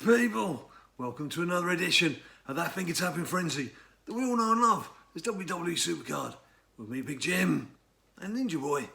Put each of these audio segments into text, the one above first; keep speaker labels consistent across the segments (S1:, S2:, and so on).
S1: People, welcome to another edition of That Thing It's Happening Frenzy that we all know and love. It's WWE SuperCard with me, Big Jim, and Ninja Boy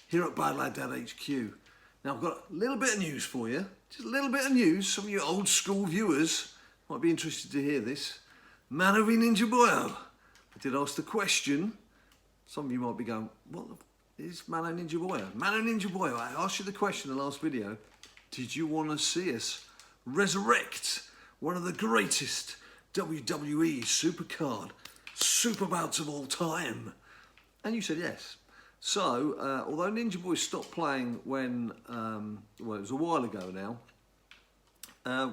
S1: here at BadLadDad HQ. Now I've got a little bit of news for you, just a little bit of news. Some of you old school viewers might be interested to hear this. Mano v Ninja Boyo. I did ask the question. Some of you might be going, what is Mano Ninja Boyo? Mano Ninja Boyo, I asked you the question in the last video. Did you want to see us resurrect one of the greatest WWE SuperCard super bouts of all time? And you said yes. So, although Ninja Boy stopped playing when, well, it was a while ago now,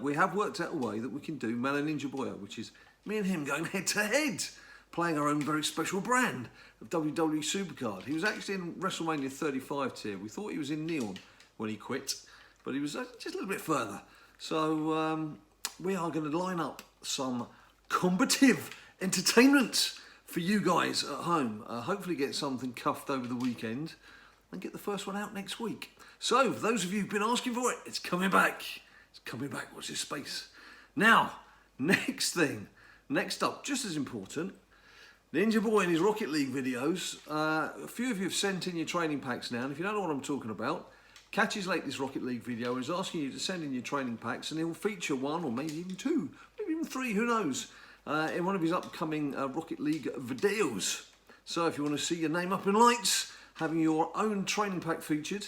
S1: we have worked out a way that we can do Mano Ninja Boyo, which is me and him going head to head, playing our own very special brand of WWE SuperCard. He was actually in WrestleMania 35 tier. We thought he was in Neon when he quit, but he was just a little bit further. So we are going to line up some combative entertainment for you guys at home. Hopefully get something cuffed over the weekend and get the first one out next week. So for those of you who've been asking for it, it's coming back. It's coming back. Watch this space. Now, next up, just as important, Ninja Boy and his Rocket League videos. A few of you have sent in your training packs now, and if you don't know what I'm talking about, catch his latest Rocket League video. He's asking you to send in your training packs, and he'll feature one or maybe even two, maybe even three, who knows, in one of his upcoming Rocket League videos. So if you want to see your name up in lights, having your own training pack featured,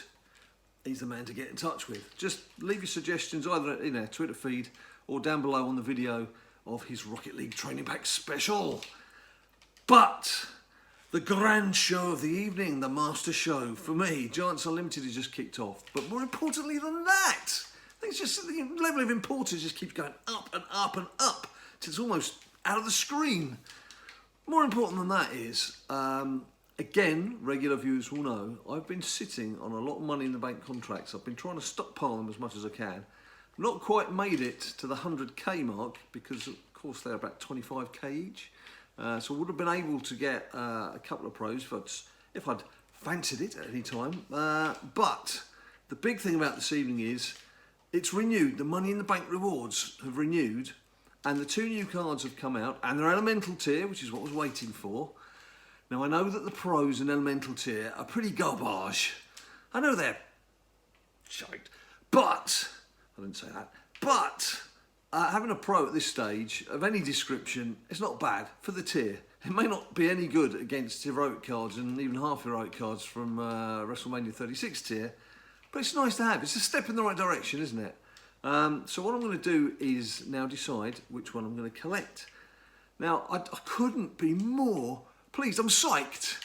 S1: he's the man to get in touch with. Just leave your suggestions either in our Twitter feed or down below on the video of his Rocket League training pack special. But the grand show of the evening, the master show for me, Giants Unlimited has just kicked off. But more importantly than that, I think it's just the level of importance just keeps going up and up and up till it's almost out of the screen. More important than that is, again, regular viewers will know, I've been sitting on a lot of money in the bank contracts. I've been trying to stockpile them as much as I can. Not quite made it to the 100k mark because, of course, they're about 25k each. So I would have been able to get a couple of pros if I'd fancied it at any time. But the big thing about this evening is it's renewed. The Money in the Bank rewards have renewed, and the two new cards have come out, and they're elemental tier, which is what I was waiting for. Now I know that the pros in elemental tier are pretty garbage. I know they're shite, but I didn't say that. But having a pro at this stage of any description is not bad for the tier. It may not be any good against heroic cards and even half heroic cards from WrestleMania 36 tier, but it's nice to have. It's a step in the right direction, isn't it? So what I'm going to do is now decide which one I'm going to collect. Now, I couldn't be more pleased. I'm psyched.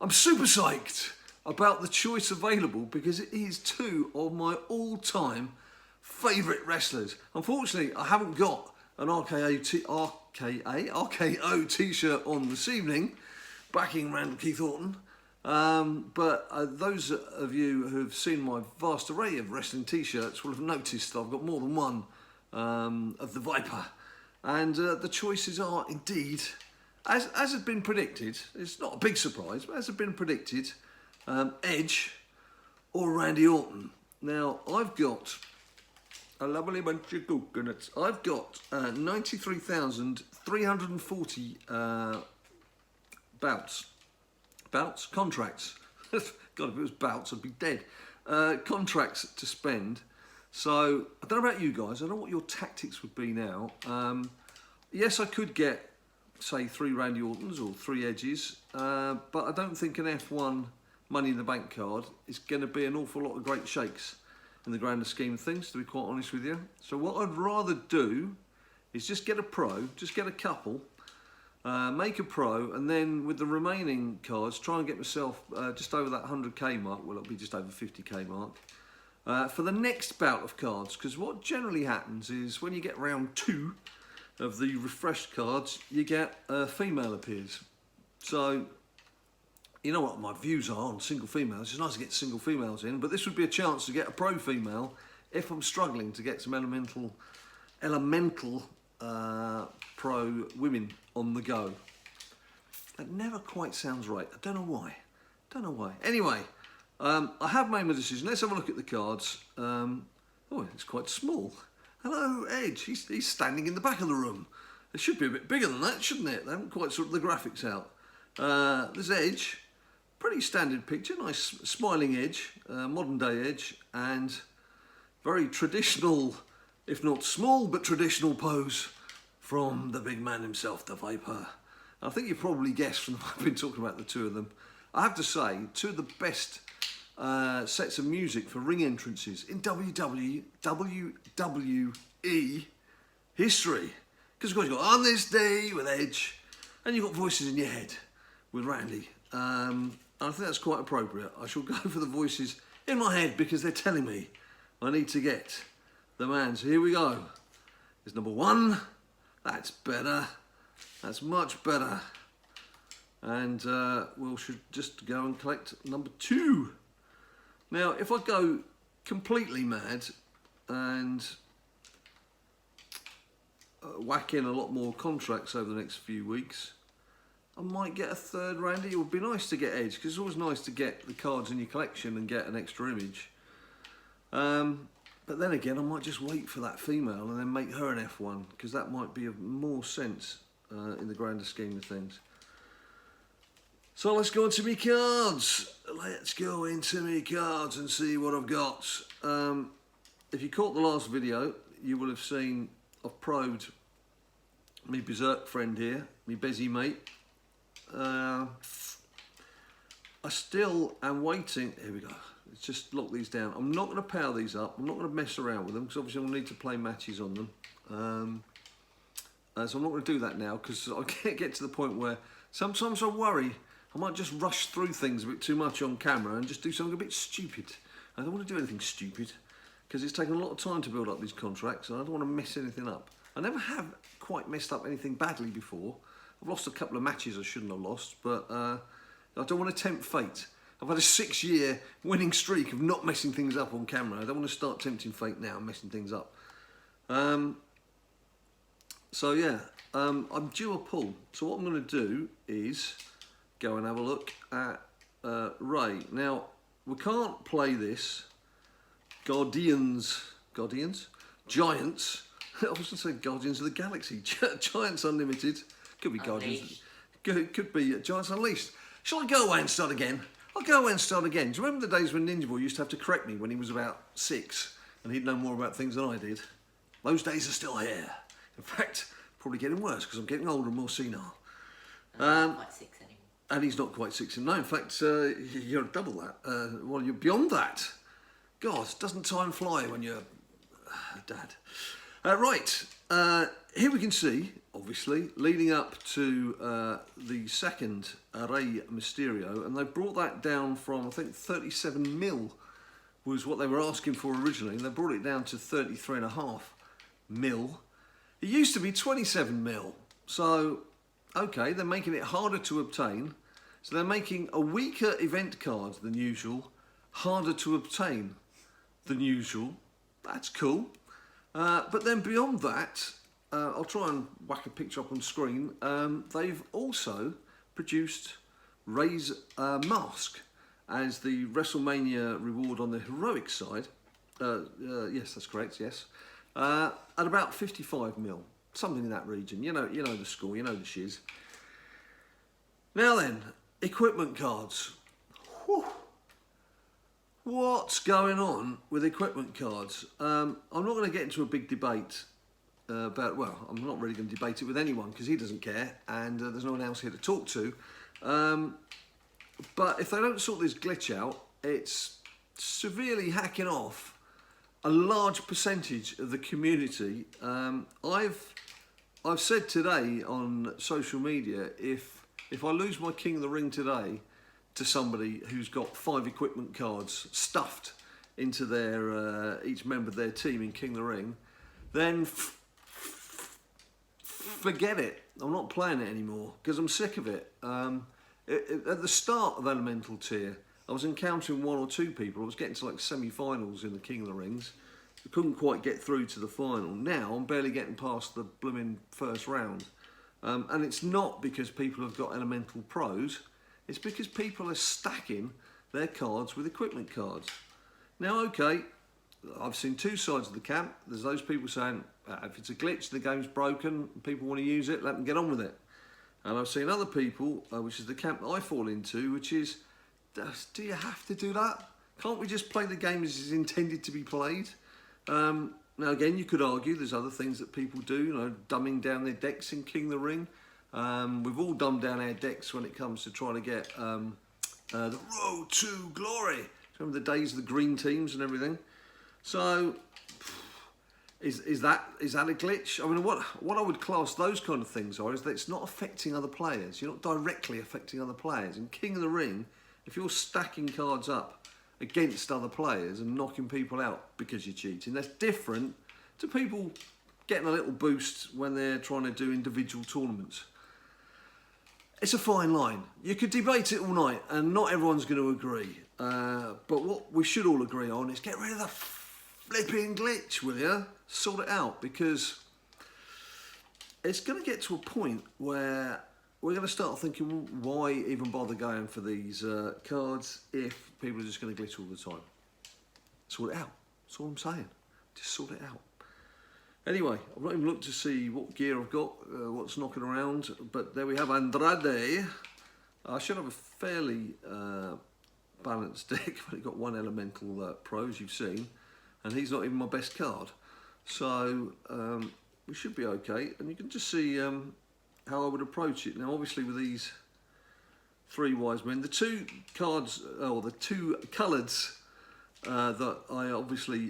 S1: I'm super psyched about the choice available because it is two of my all-time favourite wrestlers. Unfortunately, I haven't got an RKO t-shirt on this evening, backing Randall Keith Orton. But those of you who have seen my vast array of wrestling t-shirts will have noticed that I've got more than one of the Viper. And the choices are indeed, as had been predicted, it's not a big surprise, but as had been predicted, Edge or Randy Orton. Now, I've got a lovely bunch of coconuts. I've got 93,340 contracts. God, if it was bouts, I'd be dead. Contracts to spend. So, I don't know about you guys. I don't know what your tactics would be now. Yes, I could get, say, 3 Randy Ortons or 3 Edges, but I don't think an F1 Money in the Bank card is going to be an awful lot of great shakes in the grander scheme of things, to be quite honest with you. So what I'd rather do is just get a pro, just get a couple, make a pro, and then with the remaining cards, try and get myself just over that 100k mark, well, it'll be just over 50k mark, for the next bout of cards, because what generally happens is when you get round 2 of the refreshed cards, you get a female appears. So, you know what my views are on single females. It's nice to get single females in, but this would be a chance to get a pro female if I'm struggling to get some elemental pro women on the go. That never quite sounds right. I don't know why. Anyway, I have made my decision. Let's have a look at the cards. Oh, it's quite small. Hello, Edge. He's standing in the back of the room. It should be a bit bigger than that, shouldn't it? They haven't quite sorted the graphics out. There's Edge. Pretty standard picture. Nice smiling Edge, modern day Edge, and very traditional, if not small, but traditional pose from the big man himself, the Viper. I think you probably guessed from I've been talking about the two of them. I have to say, two of the best sets of music for ring entrances in WWE history. Because of course you've got On This Day with Edge, and you've got Voices in Your Head with Randy. I think that's quite appropriate. I shall go for the voices in my head because they're telling me I need to get the man. So here we go. Here's number one. That's better. That's much better. And we should just go and collect number two. Now, if I go completely mad and whack in a lot more contracts over the next few weeks, I might get a third Randy. It would be nice to get Edge, because it's always nice to get the cards in your collection and get an extra image. But then again, I might just wait for that female and then make her an F1, because that might be of more sense in the grander scheme of things. So let's go into me cards. Let's go into me cards and see what I've got. If you caught the last video, you will have seen I've probed me Berserk friend here, me Bezzy mate. I still am waiting. Here we go. Let's just lock these down. I'm not going to power these up. I'm not going to mess around with them because obviously I'll need to play matches on them. So I'm not going to do that now because I can't get to the point where sometimes I worry I might just rush through things a bit too much on camera and just do something a bit stupid. I don't want to do anything stupid because it's taken a lot of time to build up these contracts and I don't want to mess anything up. I never have quite messed up anything badly before. I've lost a couple of matches I shouldn't have lost, but I don't want to tempt fate. I've had a 6-year winning streak of not messing things up on camera. I don't want to start tempting fate now and messing things up. So yeah, I'm due a pull. So what I'm going to do is go and have a look at Ray. Now, we can't play this Giants? I was going to say Guardians of the Galaxy. Giants Unlimited. Could be Guardians. Could be Giants Unleashed. Shall I go away and start again? I'll go away and start again. Do you remember the days when Ninja Boy used to have to correct me when he was about 6 and he'd know more about things than I did? Those days are still here. In fact, probably getting worse because I'm getting older and more senile.
S2: I'm not quite 6 anymore.
S1: And he's not quite 6 anymore. No, in fact, you're double that. Well, you're beyond that. God, doesn't time fly when you're dad? Right, here we can see, obviously, leading up to the second Rey Mysterio, and they brought that down from, I think, 37 mil was what they were asking for originally, and they brought it down to 33.5 mil. It used to be 27 mil, so, okay, they're making it harder to obtain, so they're making a weaker event card than usual, harder to obtain than usual. That's cool. But then beyond that, I'll try and whack a picture up on screen. They've also produced Rey's mask as the WrestleMania reward on the heroic side. Yes, that's correct, yes. At about 55 mil, something in that region. You know the score, you know the shiz. Now then, equipment cards. Whew. What's going on with equipment cards? I'm not going to get into a big debate about, well, I'm not really going to debate it with anyone because he doesn't care and there's no one else here to talk to. But if they don't sort this glitch out, it's severely hacking off a large percentage of the community. I've said today on social media, if I lose my King of the Ring today to somebody who's got 5 equipment cards stuffed into their each member of their team in King of the Ring, then forget it. I'm not playing it anymore because I'm sick of it. At the start of Elemental Tier, I was encountering 1 or 2 people. I was getting to like semi-finals in the King of the Rings. I couldn't quite get through to the final. Now I'm barely getting past the blooming first round. And it's not because people have got Elemental Pros. It's because people are stacking their cards with equipment cards. Now, okay, I've seen two sides of the camp. There's those people saying, if it's a glitch, the game's broken, people want to use it, let them get on with it. And I've seen other people, which is the camp that I fall into, which is, do you have to do that? Can't we just play the game as it's intended to be played? Now again, you could argue there's other things that people do, you know, dumbing down their decks in King of the Ring. We've all dumbed down our decks when it comes to trying to get the road to glory. Remember the days of the green teams and everything? So, is that a glitch? I mean, what I would class those kind of things are is that it's not affecting other players. You're not directly affecting other players. In King of the Ring, if you're stacking cards up against other players and knocking people out because you're cheating, that's different to people getting a little boost when they're trying to do individual tournaments. It's a fine line. You could debate it all night and not everyone's going to agree. But what we should all agree on is get rid of the flipping glitch, will you? Sort it out, because it's going to get to a point where we're going to start thinking, well, why even bother going for these cards if people are just going to glitch all the time? Sort it out. That's all I'm saying. Just sort it out. Anyway, I've not even looked to see what gear I've got, what's knocking around, but there we have Andrade. I should have a fairly balanced deck. I've only got one elemental pro, as you've seen, and he's not even my best card. So we should be okay, and you can just see how I would approach it. Now, obviously, with these three wise men, the two cards, or the two colours that I obviously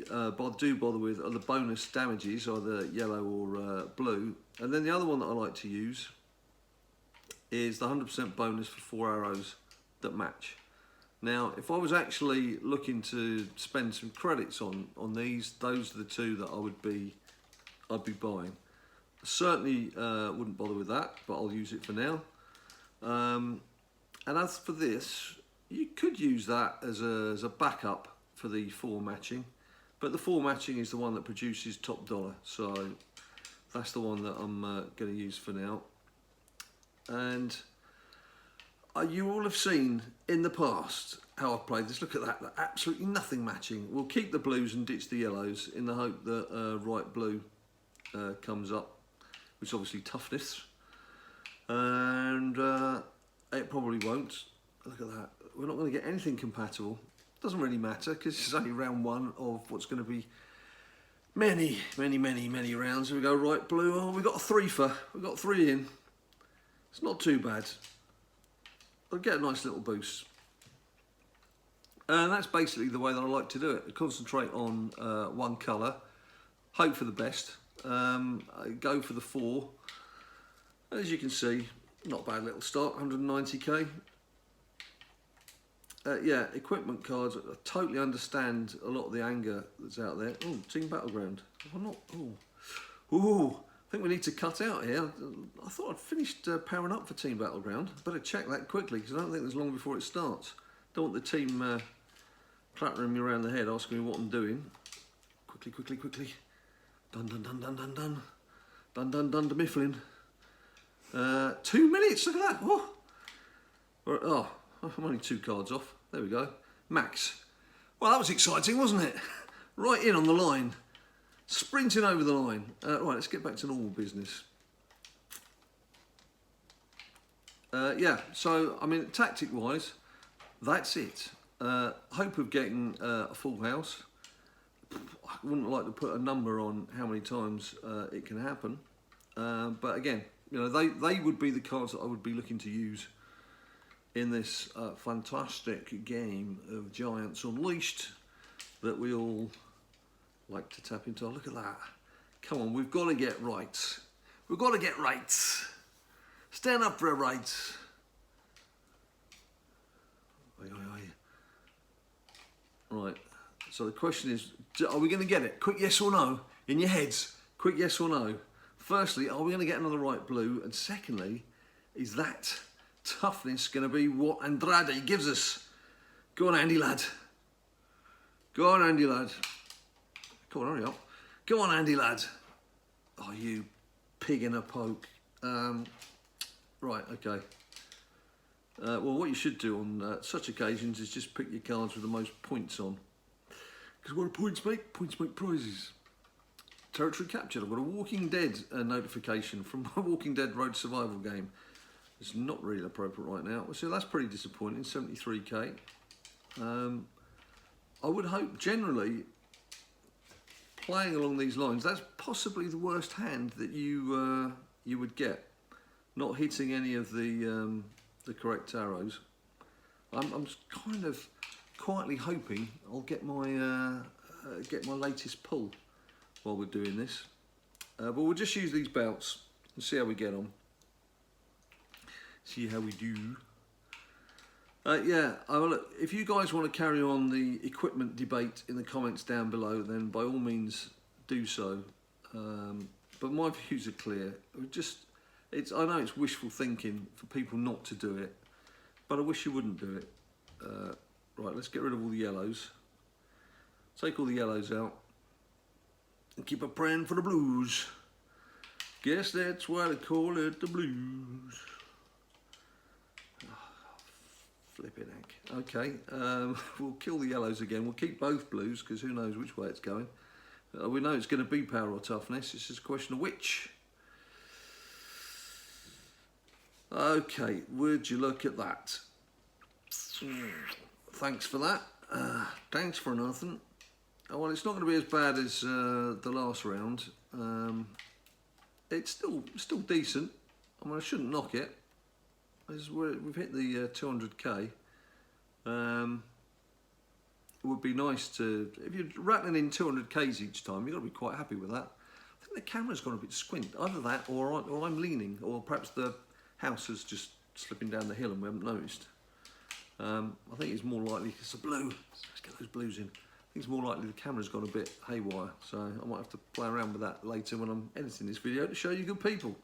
S1: do bother with are the bonus damages, either yellow or blue. And then the other one that I like to use is the 100% bonus for 4 arrows that match. Now, if I was actually looking to spend some credits on these, those are the two that I'd be buying. I certainly wouldn't bother with that, but I'll use it for now. And as for this, you could use that as a backup for the 4 matching, but the 4 matching is the one that produces top dollar, so that's the one that I'm going to use for now. And you all have seen in the past how I've played this. Look at that, absolutely nothing matching. We'll keep the blues and ditch the yellows in the hope that right blue comes up, which is obviously toughness, and it probably won't. Look at that, we're not going to get anything compatible. Doesn't really matter because it's only round 1 of what's going to be many rounds. We go right blue. Oh, we got a 3-fer. We got 3 in. It's not too bad. I'll get a nice little boost. And that's basically the way that I like to do it. I concentrate on one colour, hope for the best, I go for the 4. As you can see, not a bad little start, 190k. Yeah, equipment cards, I totally understand a lot of the anger that's out there. Oh, Team Battleground. I'm not, I think we need to cut out here. I thought I'd finished powering up for Team Battleground. Better check that quickly, because I don't think there's long before it starts. Don't want the team clattering me around the head, asking me what I'm doing. Quickly. Dun dun dun dun dun dun. Dun dun dun to Mifflin. 2 minutes, look at that. Oh, I'm only 2 cards off. There we go. Max. Well, that was exciting, wasn't it? Right in on the line. Sprinting over the line. Right, let's get back to normal business. Yeah, so, I mean, tactic-wise, that's it. Hope of getting a full house. I wouldn't like to put a number on how many times it can happen. But again, you know, they would be the cards that I would be looking to use in this fantastic game of Giants Unleashed that we all like to tap into. Oh, look at that. Come on, we've got to get rights. We've got to get rights. Stand up for our rights. Right, so the question is, are we going to get it? Quick yes or no, in your heads. Quick yes or no. Firstly, are we going to get another right blue? And secondly, is that toughness going to be what Andrade gives us? Go on, Andy lad. Go on, Andy lad. Come on, hurry up. Go on, Andy lad. Oh, you pig in a poke. Right, okay. Well, what you should do on such occasions is just pick your cards with the most points on. Because what do points make? Points make prizes. Territory captured. I've got a Walking Dead notification from my Walking Dead Road Survival game. It's not really appropriate right now. So that's pretty disappointing, 73k. I would hope, generally, playing along these lines, that's possibly the worst hand that you would get. Not hitting any of the correct arrows. I'm kind of quietly hoping I'll get my latest pull while we're doing this. But we'll just use these belts and see how we get on. See how we do. Yeah, look, if you guys want to carry on the equipment debate in the comments down below, then by all means do so. But my views are clear. I know it's wishful thinking for people not to do it, but I wish you wouldn't do it. Right, let's get rid of all the yellows. Take all the yellows out. And keep a praying for the blues. Guess that's why they call it the blues. Flipping heck. Okay, we'll kill the yellows again. We'll keep both blues because who knows which way it's going. We know it's going to be power or toughness. It's just a question of which. Okay, would you look at that? Thanks for that. Thanks for nothing. Well, it's not going to be as bad as the last round. It's still decent. I mean, I shouldn't knock it. We've hit the 200k. It would be nice to, if you're rattling in 200k's each time, you've got to be quite happy with that. I think the camera's gone a bit squint. Either that, or I'm leaning, or perhaps the house is just slipping down the hill and we haven't noticed. I think it's more likely, it's a blue. Let's get those blues in. I think it's more likely the camera's gone a bit haywire, so I might have to play around with that later when I'm editing this video to show you good people.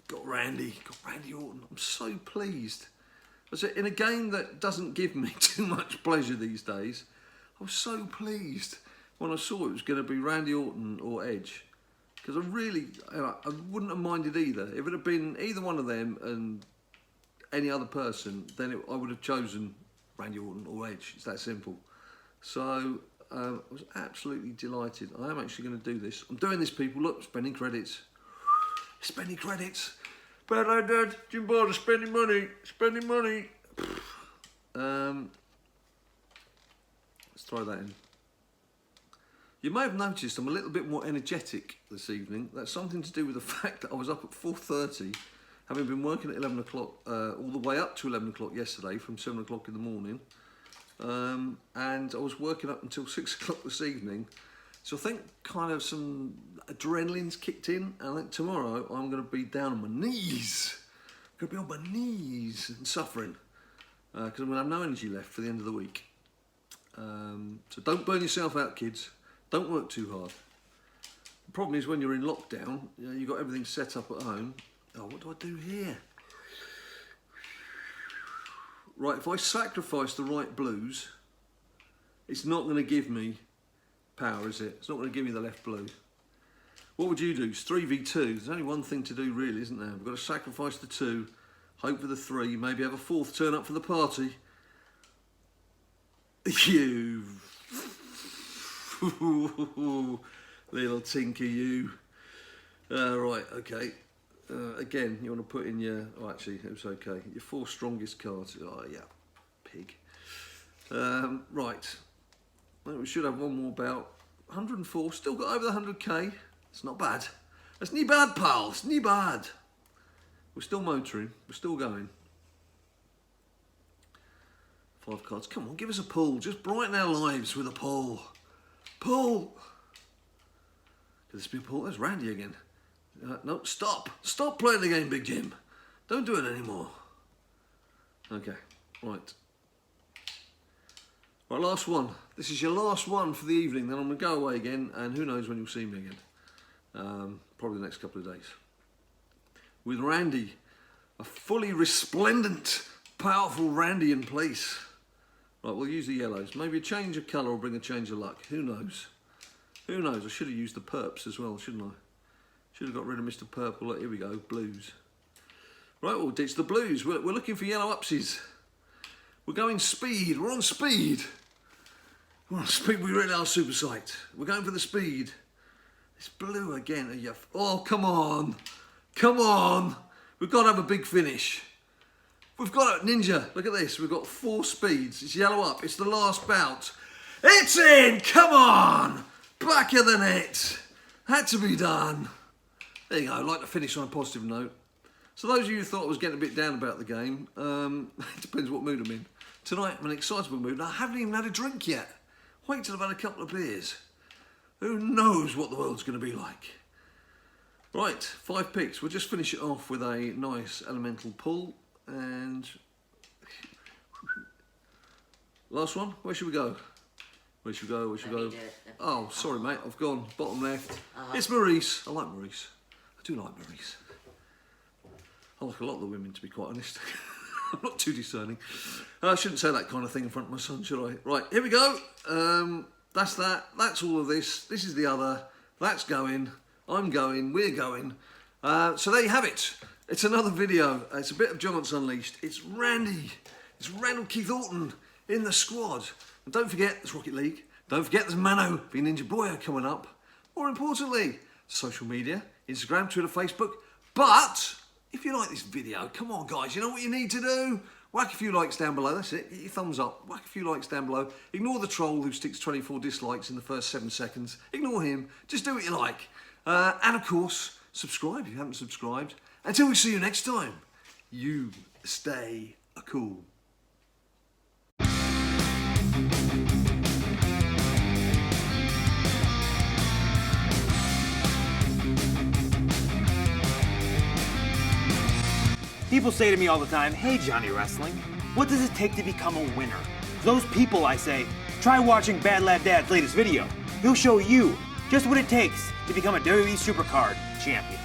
S1: Got Randy Orton. I'm so pleased. In a game that doesn't give me too much pleasure these days, I was so pleased when I saw it was going to be Randy Orton or Edge. Because I wouldn't have minded either. If it had been either one of them and any other person, then I would have chosen Randy Orton or Edge. It's that simple. So I was absolutely delighted. I am actually going to do this. I'm doing this, people. Look, spending credits. Spending credits. BadLadDad, Jim Barter, spending money. Spending money. Let's try that in. You may have noticed I'm a little bit more energetic this evening. That's something to do with the fact that I was up at 4:30, having been working at 11 o'clock, all the way up to 11 o'clock yesterday from 7 o'clock in the morning. And I was working up until 6 o'clock this evening. So I think kind of some adrenaline's kicked in. And I think tomorrow I'm going to be down on my knees. I'm going to be on my knees and suffering. Because I'm going to have no energy left for the end of the week. So don't burn yourself out, kids. Don't work too hard. The problem is when you're in lockdown, you've got everything set up at home. Oh, what do I do here? Right, if I sacrifice the right blues, it's not going to give me power, is it? It's not going to give me the left blue. What would you do? It's 3v2. There's only one thing to do really, isn't there? We've got to sacrifice the 2, hope for the 3, maybe have a 4th turn up for the party. You little tinker, you. Right, okay. Again, you want to put in your... Oh, actually, it was okay. Your 4 strongest cards. Oh, yeah. Pig. Right. Well, we should have one more bout. 104. Still got over the 100k. It's not bad. It's not bad, pal. It's not bad. We're still motoring. We're still going. 5 cards. Come on, give us a pull. Just brighten our lives with a pull. Pull. Could this be a pull? There's Randy again. No, stop. Stop playing the game, Big Jim. Don't do it anymore. Okay, right. Right, last one. This is your last one for the evening. Then I'm going to go away again, and who knows when you'll see me again. Probably the next couple of days. With Randy. A fully resplendent, powerful Randy in place. Right, we'll use the yellows. Maybe a change of colour will bring a change of luck. Who knows? Who knows? I should have used the perps as well, shouldn't I? Should have got rid of Mr. Purple. Look, here we go, blues. Right, we'll ditch the blues. We're looking for yellow upsies. We're going speed. We're on speed. Well, speed, we really are super psyched. We're going for the speed. It's blue again. Are you... Oh, come on. Come on. We've got to have a big finish. We've got it, Ninja. Look at this. We've got 4 speeds. It's yellow up. It's the last bout. It's in. Come on. Back of the net. Had to be done. There you go. I'd like to finish on a positive note. So those of you who thought I was getting a bit down about the game, it depends what mood I'm in. Tonight I'm in an excitable mood and I haven't even had a drink yet. Wait till I've had a couple of beers. Who knows what the world's going to be like? Right, 5 picks. We'll just finish it off with a nice elemental pull. And last one. Where should we go? Where should we go? Where should we go? Oh, sorry, mate. I've gone bottom left. It's Maurice. I like Maurice. I do like Maurice. I like a lot of the women, to be quite honest. I'm not too discerning. I shouldn't say that kind of thing in front of my son, should I? Right, here we go. That's that. That's all of this. This is the other. That's going. I'm going. We're going. So there you have it. It's another video. It's a bit of Giants Unleashed. It's Randy. It's Randall Keith Orton in the squad. And don't forget, there's Rocket League. Don't forget, there's Mano being Ninja Boy coming up. More importantly, social media, Instagram, Twitter, Facebook. But if you like this video, come on, guys, you know what you need to do? Whack a few likes down below. That's it. Get your thumbs up. Whack a few likes down below. Ignore the troll who sticks 24 dislikes in the first 7 seconds. Ignore him. Just do what you like. And of course, subscribe if you haven't subscribed. Until we see you next time, you stay cool.
S3: People say to me all the time, "Hey Johnny Wrestling, what does it take to become a winner?" To those people I say, try watching BadLadDad's latest video. He'll show you just what it takes to become a WWE SuperCard champion.